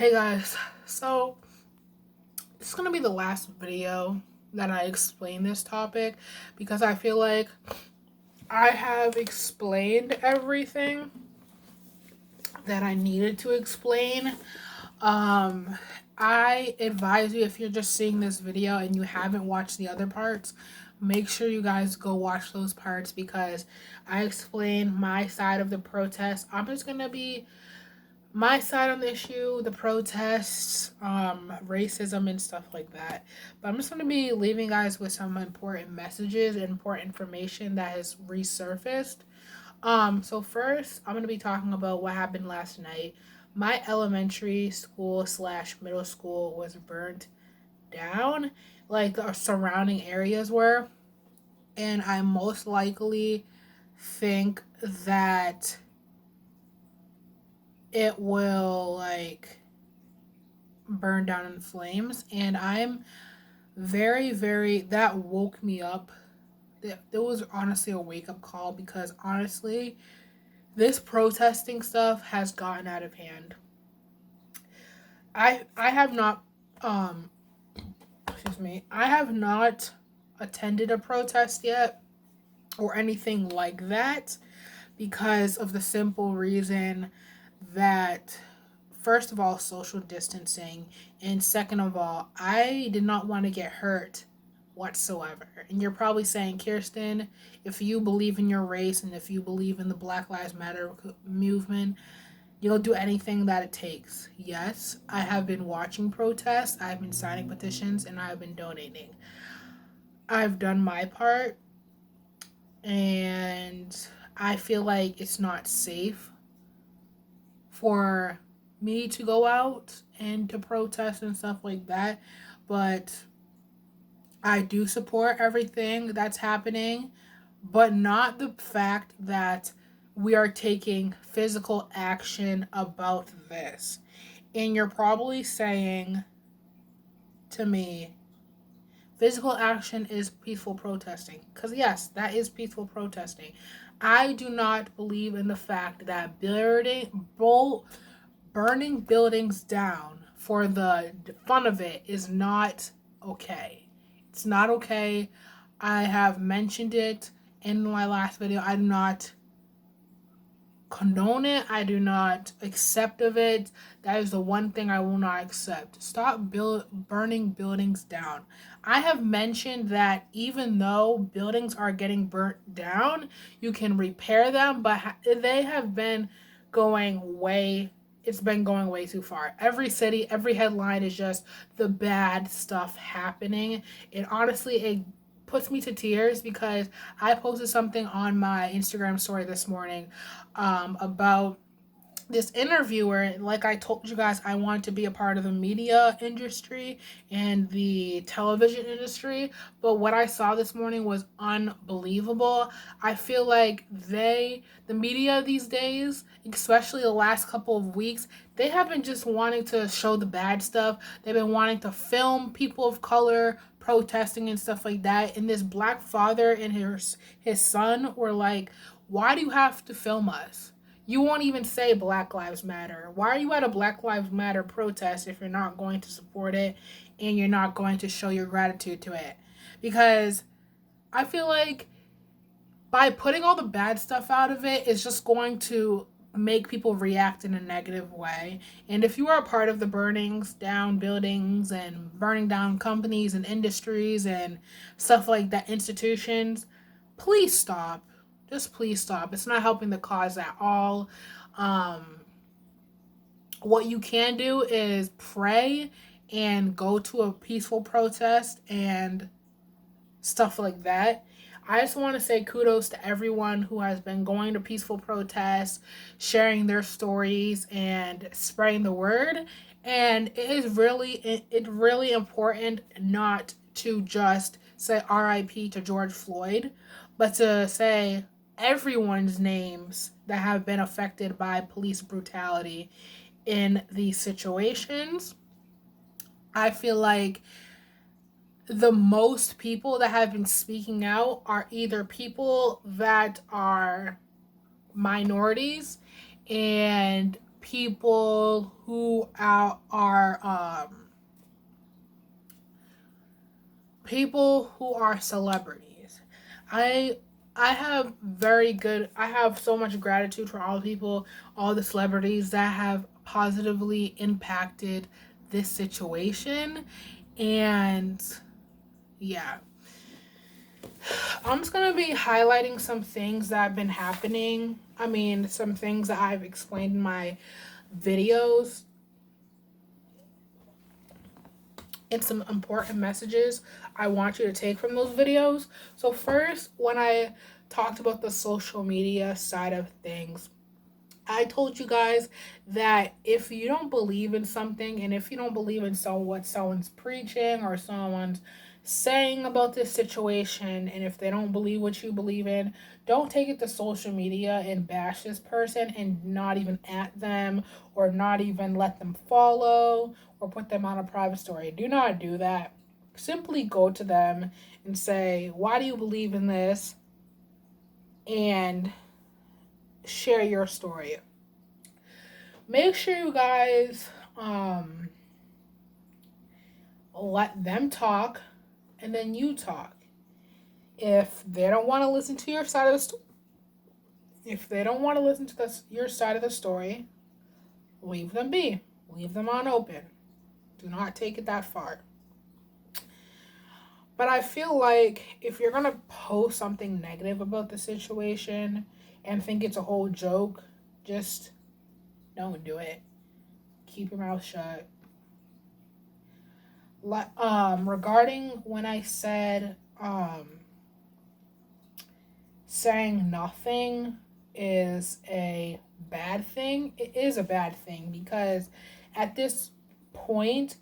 Hey guys, so this is gonna be the last video that I explain this topic because I feel like I have explained everything that I needed to explain. Um, I advise you, if you're just seeing this video and you haven't watched the other parts, make sure you guys go watch those parts because I explain my side of the protest. I'm just gonna be my side on the issue, the protests, racism and stuff like that. But I'm just going to be leaving you guys with some important messages and important information that has resurfaced. So first, I'm going to be talking about what happened last night. My elementary school slash middle school was burnt down, like the surrounding areas were, and I most likely think that it will burn down in flames. And I'm very, that woke me up. It was honestly a wake-up call because honestly this protesting stuff has gotten out of hand. I have not I have not attended a protest yet or anything like that because of the simple reason that, first of all, social distancing, and second of all, I did not want to get hurt whatsoever. And you're probably saying, Kirsten, if you believe in your race and if you believe in the Black Lives Matter movement, you'll do anything that it takes. Yes, I have been watching protests, I've been signing petitions, and I've been donating. I've done my part, and I feel like it's not safe for me to go out and to protest and stuff like that. But I do support everything that's happening, but not the fact that we are taking physical action about this. And you're probably saying to me, physical action is peaceful protesting. Because, yes, that is peaceful protesting. I do not believe in the fact that burning buildings down for the fun of it is not okay. It's not okay. I have mentioned it in my last video. I do not condone it. I do not accept of it. That is the one thing I will not accept. Stop burning buildings down. I have mentioned that even though buildings are getting burnt down, you can repair them, but they have been going way it's been going way too far. Every city, every headline is just the bad stuff happening. And honestly, it puts me to tears because I posted something on my Instagram story this morning about this interviewer. Like I told you guys, I want to be a part of the media industry and the television industry, but what I saw this morning was unbelievable. I feel like the media these days, especially the last couple of weeks, they have been just wanting to show the bad stuff. They've been wanting to film people of color protesting and stuff like that. And this black father and his son were like, why do you have to film us? You won't even say Black Lives Matter. Why are you at a Black Lives Matter protest if you're not going to support it and you're not going to show your gratitude to it? Because I feel like by putting all the bad stuff out of it, it's just going to make people react in a negative way. And if you are a part of the burnings down buildings and burning down companies and industries and stuff like that, institutions, please stop. Just please stop. It's not helping the cause at all. What you can do is pray and go to a peaceful protest and stuff like that. I just want to say kudos to everyone who has been going to peaceful protests, sharing their stories, and spreading the word. And it's really important not to just say RIP to George Floyd, but to say everyone's names that have been affected by police brutality in these situations. I feel like the most people that have been speaking out are either people that are minorities and people who are celebrities. I I have so much gratitude for all the people, all the celebrities that have positively impacted this situation. And yeah, I'm just gonna be highlighting some things that have been happening. I mean, some things that I've explained in my videos and some important messages I want you to take from those videos. So first, when I talked about the social media side of things, I told you guys that if you don't believe in something, and if you don't believe in what someone's preaching or someone's saying about this situation, and if they don't believe what you believe in, don't take it to social media and bash this person and not even at them or not even let them follow or put them on a private story. Do not do that. Simply go to them and say, why do you believe in this? And share your story. Make sure you guys let them talk and then you talk. If they don't want to listen to your side of the story, if they don't want to listen to your side of the story, leave them be. Leave them on open. Do not take it that far. But I feel like if you're going to post something negative about the situation and think it's a whole joke, just don't do it. Keep your mouth shut. Regarding when I said saying nothing is a bad thing, it is a bad thing because at this point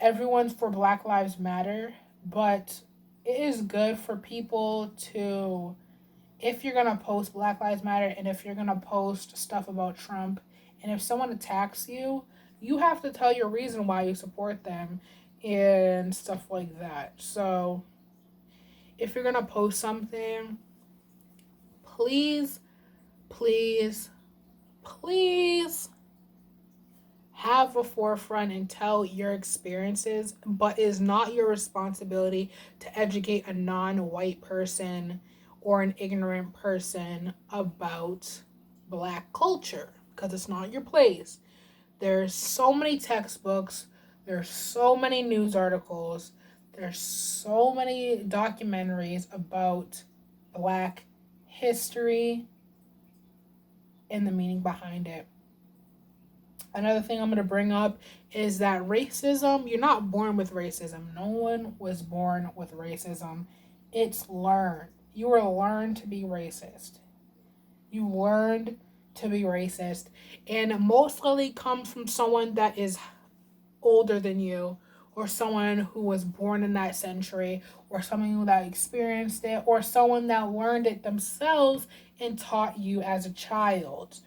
everyone's for Black Lives Matter, but it is good for people to, if you're gonna post Black Lives Matter and if you're gonna post stuff about Trump, and if someone attacks you, you have to tell your reason why you support them and stuff like that. So if you're gonna post something, please, please, please have a forefront and tell your experiences, but it is not your responsibility to educate a non-white person or an ignorant person about Black culture, because it's not your place. There's so many textbooks, there's so many news articles, there's so many documentaries about Black history and the meaning behind it. Another thing I'm going to bring up is that racism, you're not born with racism. No one was born with racism. It's learned. You were learned to be racist. You learned to be racist. And most likely comes from someone that is older than you, or someone who was born in that century, or someone that experienced it, or someone that learned it themselves and taught you as a child.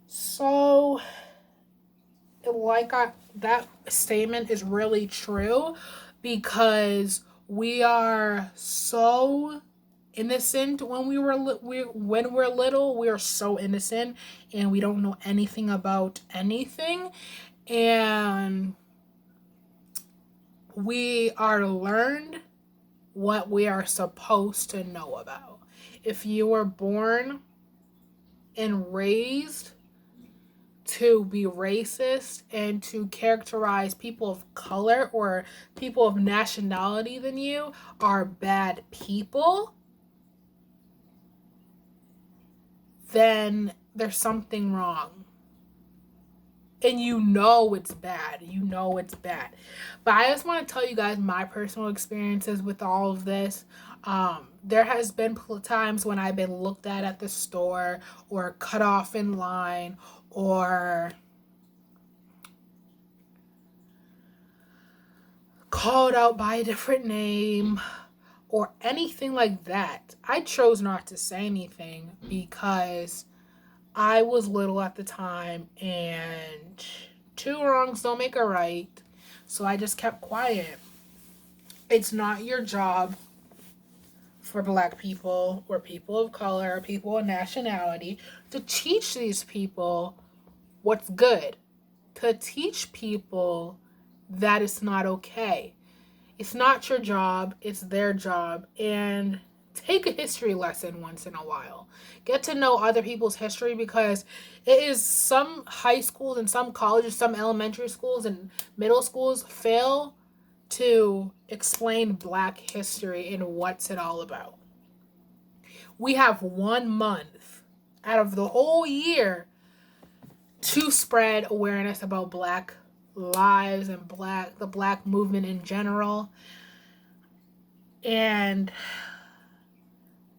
So that statement is really true because we are so innocent when when we're little. We are so innocent and we don't know anything about anything, and we are learned what we are supposed to know about. If you were born and raised to be racist and to characterize people of color or people of nationality than you are bad people, then there's something wrong. And you know it's bad. You know it's bad. But I just want to tell you guys my personal experiences with all of this. There has been times when I've been looked at the store or cut off in line or called out by a different name or anything like that. I chose not to say anything because I was little at the time and two wrongs don't make a right. So I just kept quiet. It's not your job for Black people or people of color or people of nationality to teach these people what's good, to teach people that it's not okay. It's not your job, it's their job. And take a history lesson once in a while. Get to know other people's history, because it is some high schools and some colleges, some elementary schools and middle schools fail to explain Black history and what's it all about. We have 1 month out of the whole year to spread awareness about Black lives and the Black movement in general. And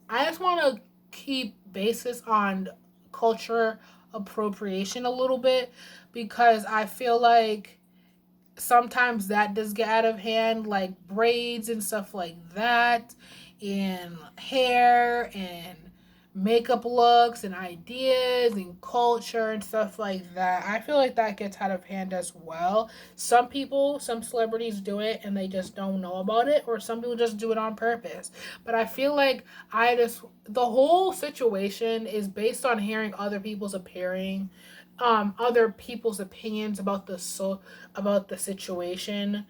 I just want to keep basis on culture appropriation a little bit, because I feel like sometimes that does get out of hand, like braids and stuff like that, and hair and makeup looks and ideas and culture and stuff like that. I feel like that gets out of hand as well. Some people, some celebrities do it and they just don't know about it, or some people just do it on purpose. But I feel like the whole situation is based on hearing other people's opinions about the situation.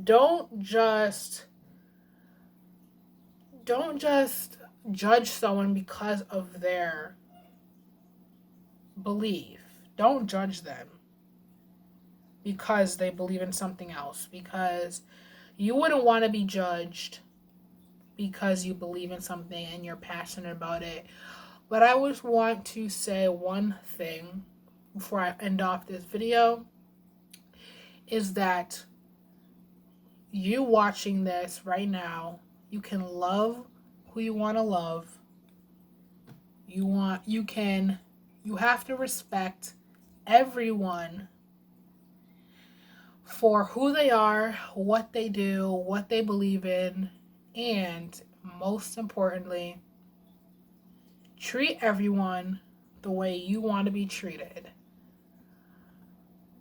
Don't just don't just judge someone because of their belief. Don't judge them because they believe in something else, because you wouldn't want to be judged because you believe in something and you're passionate about it. But I just want to say one thing before I end off this video, is that you watching this right now, you can love who you want to love. You have to respect everyone for who they are, what they do, what they believe in, and most importantly, treat everyone the way you want to be treated.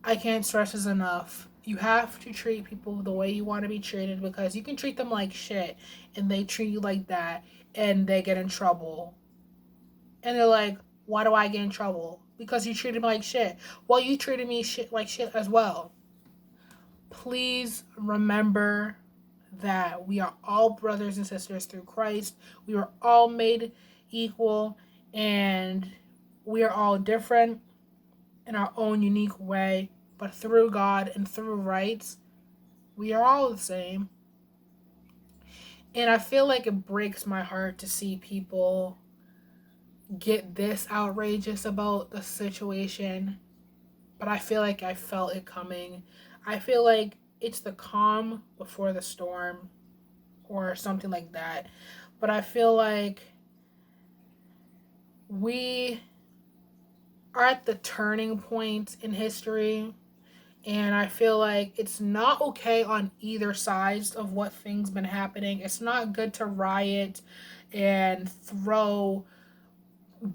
I can't stress this enough. You have to treat people the way you want to be treated, because you can treat them like shit and they treat you like that and they get in trouble. And they're like, why do I get in trouble? Because you treated me like shit. Well, you treated me like shit as well. Please remember that we are all brothers and sisters through Christ. We are all made equal, and we are all different in our own unique way. But through God and through rights, we are all the same. And I feel like it breaks my heart to see people get this outrageous about the situation. But I feel like I felt it coming. I feel like it's the calm before the storm, or something like that. But I feel like we are at the turning point in history. And I feel like it's not okay on either sides of what things been happening. It's not good to riot and throw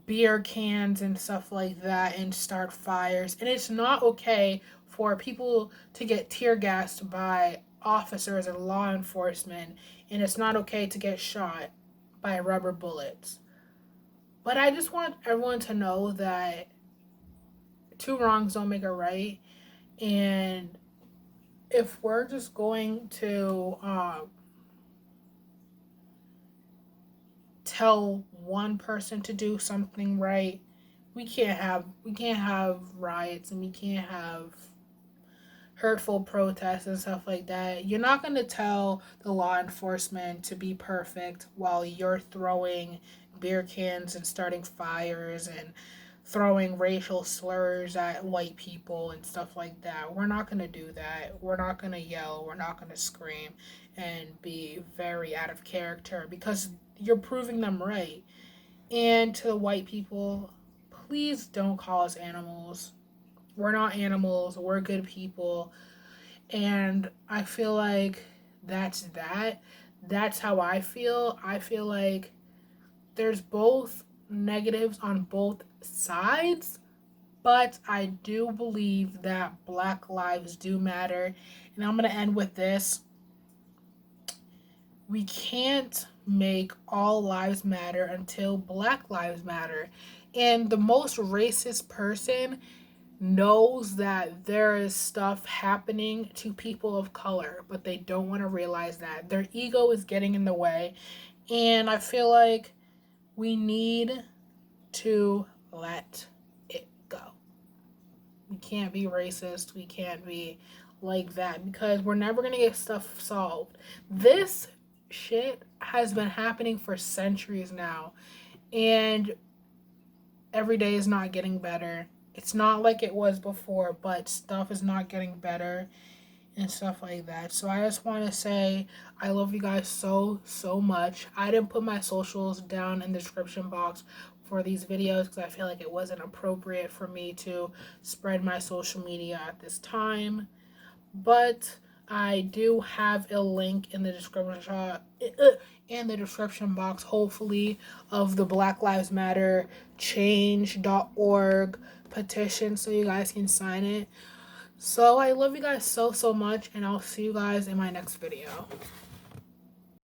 beer cans and stuff like that and start fires. And it's not okay for people to get tear gassed by officers and law enforcement. And it's not okay to get shot by rubber bullets. But I just want everyone to know that two wrongs don't make a right. And if we're just going to tell one person to do something right, we can't have riots, and we can't have hurtful protests and stuff like that. You're not going to tell the law enforcement to be perfect while you're throwing beer cans and starting fires and throwing racial slurs at white people and stuff like that. We're not going to do that. We're not going to yell. We're not going to scream and be very out of character, because you're proving them right. And to the white people, please don't call us animals. We're not animals. We're good people. And I feel like that's that. That's how I feel. I feel like there's both negatives on both sides, but I do believe that Black lives do matter. And I'm going to end with this. We can't make all lives matter until Black lives matter. And the most racist person knows that there is stuff happening to people of color, but they don't want to realize that. Their ego is getting in the way. And I feel like we need to let it go. We can't be racist. We can't be like that because we're never going to get stuff solved. This shit has been happening for centuries now. And every day is not getting better. It's not like it was before, but stuff is not getting better and stuff like that. So I just want to say I love you guys so, so much. I didn't put my socials down in the description box for these videos because I feel like it wasn't appropriate for me to spread my social media at this time. But I do have a link in the description box, hopefully, of the Black Lives Matter change.org petition so you guys can sign it. So I love you guys so, so much, and I'll see you guys in my next video.